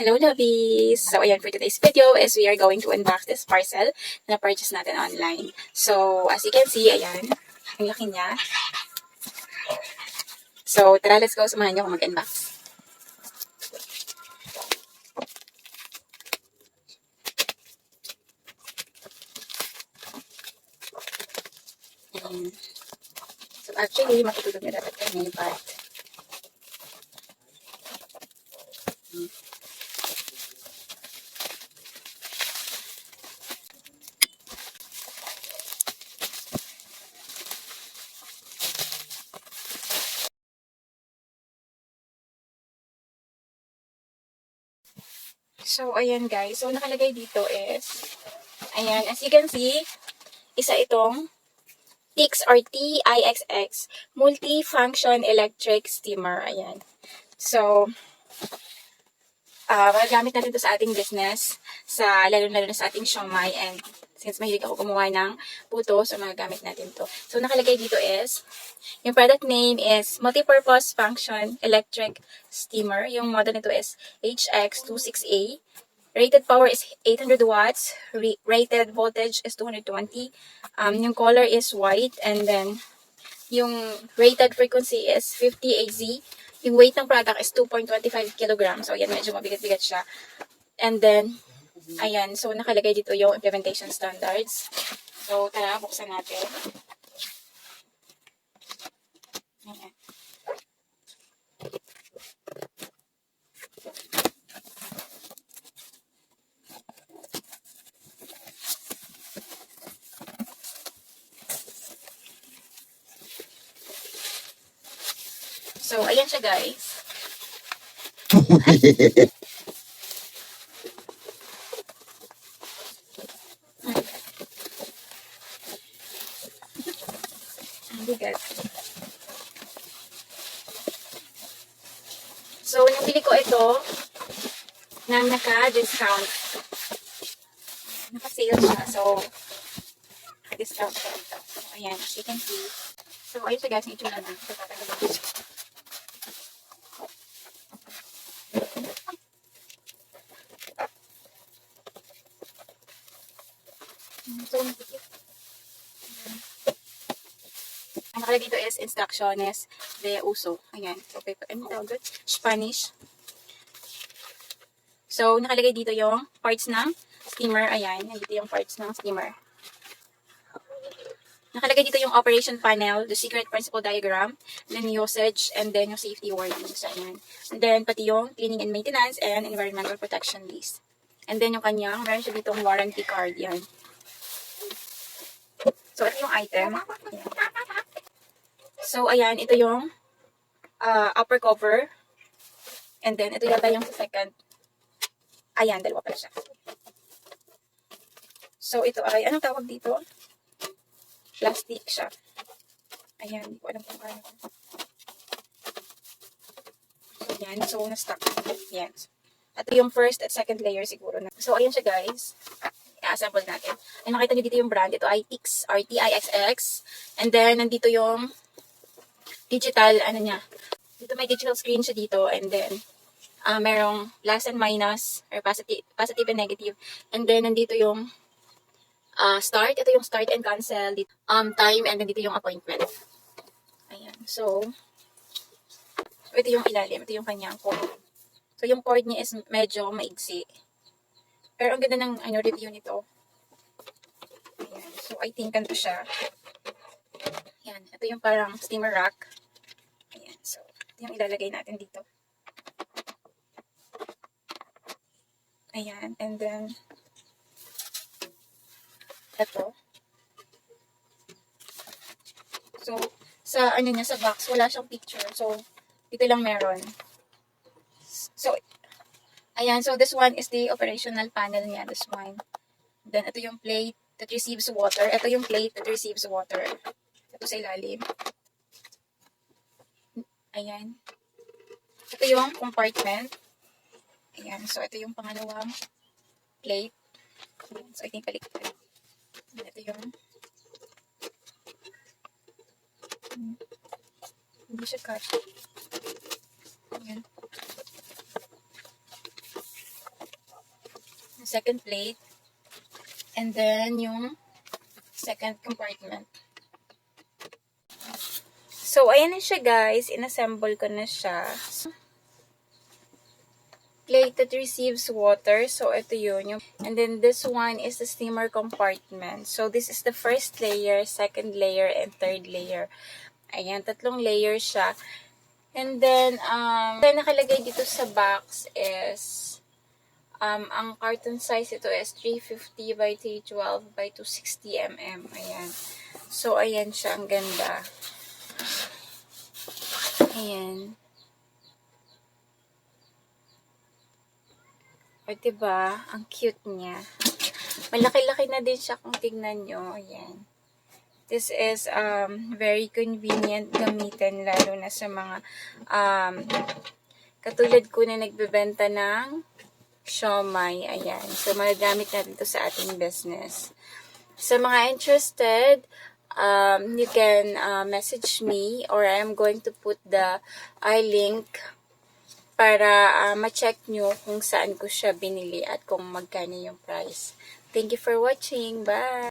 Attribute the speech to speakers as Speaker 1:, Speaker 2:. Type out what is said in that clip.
Speaker 1: Hello, lovies! So, ayan, for today's video is we are going to unbox this parcel na purchase natin online. So, as you can see, ayan, ang laki niya. So, tara, let's go. Samahan niyo ako mag-unbox. Ayan. So, actually, matutulog na dapat kami, but so, ayan guys. So, nakalagay dito is, ayan, as you can see, isa itong TIX or TIXX, Multi-Function Electric Steamer. Ayan. So, magagamit natin ito sa ating business, lalo-lalo na sa ating siomai, and since mahilig ako gumawa ng puto, so magagamit natin to. So, nakalagay dito is, yung product name is Multipurpose Function Electric Steamer. Yung model nito is HX26A. Rated power is 800 watts. Rated voltage is 220. Yung color is white, and then yung rated frequency is 50 AZ. Yung weight ng product is 2.25 kilograms. So, ayan, medyo mabigat-bigat siya. And then, ayan, so nakalagay dito yung implementation standards. So, tara, buksan natin. Ayan. So, ayan siya guys. Ang bigat. So, nabili ko ito nang naka-discount. Naka-sale siya. So, naka-discount siya ito. So, ayan, as you can see. So, ayun siya guys, yung itsura na. So, tatanggalin ko. So, ang nakalagay dito is instructions de uso. Ayan. So, paper, ano tawag doon? Spanish. So, nakalagay dito yung parts ng steamer. Ayan. Nandito yung parts ng steamer. Nakalagay dito yung operation panel, the secret principle diagram, then usage, and then yung safety warnings. Ayan. And then, pati yung cleaning and maintenance and environmental protection list. And then, yung kanyang, meron siya ditong warranty card. Yan. So, ito yung item. Ayan. So, ayan, ito yung upper cover. And then, ito yata yung second. Ayan, dalawa pala siya. So, ito ay, anong tawag dito? Plastic siya. Ayan, hindi ko alam kung ano. So, ayan. So, na-stuck. Ayan. Ito yung first at second layer siguro. So, ayan siya guys. I-assemble natin. Ay, nakita nyo dito yung brand. Ito ay TIX or TIXX. And then, nandito yung digital, ano niya. Dito may digital screen siya dito. And then, merong plus and minus, or positive and negative. And then, nandito yung start. Ito yung start and cancel. Time, and then dito yung appointment. Ayan. So, ito yung ilalim. Ito yung kanyang cord. So, yung cord niya is medyo maigsi. Pero ang ganda ng review nito. Ayan. So, I think ganito siya. Ayan. Ito yung parang steamer rack. Ayan. So, ito yung ilalagay natin dito. Ayan. And then, ito. So, sa ano niya, sa box, wala siyang picture. So, dito lang meron. So, ayan. So, this one is the operational panel niya. This one. Then, ito yung plate that receives water. Ito yung plate that receives water. Ito sa ilalim. Ayan. Ito yung compartment. Ayan. So, ito yung pangalawang plate. Ayan. So, I think baliktad. Ito yung hindi siya cut. Ayan. second plate, and then yung second compartment. So, ayan na siya guys. Inassemble ko na siya. Plate that receives water. So, ito yun. And then, this one is the steamer compartment. So, this is the first layer, second layer, and third layer. Ayan, 3 layer siya. And then, nakalagay dito sa box is, ang carton size ito is 350 by 312 by 260 mm. Ayan. So, ayan siya. Ang ganda. Ayan. O, diba? Ang cute niya. Malaki-laki na din siya kung tignan nyo. Ayan. This is very convenient gamitin, lalo na sa mga katulad ko na nagbebenta ng siomai. Ayan. So, magagamit natin ito sa ating business. Sa mga interested, you can message me, or I'm going to put the link para ma-check nyo kung saan ko siya binili at kung magkano yung price. Thank you for watching. Bye!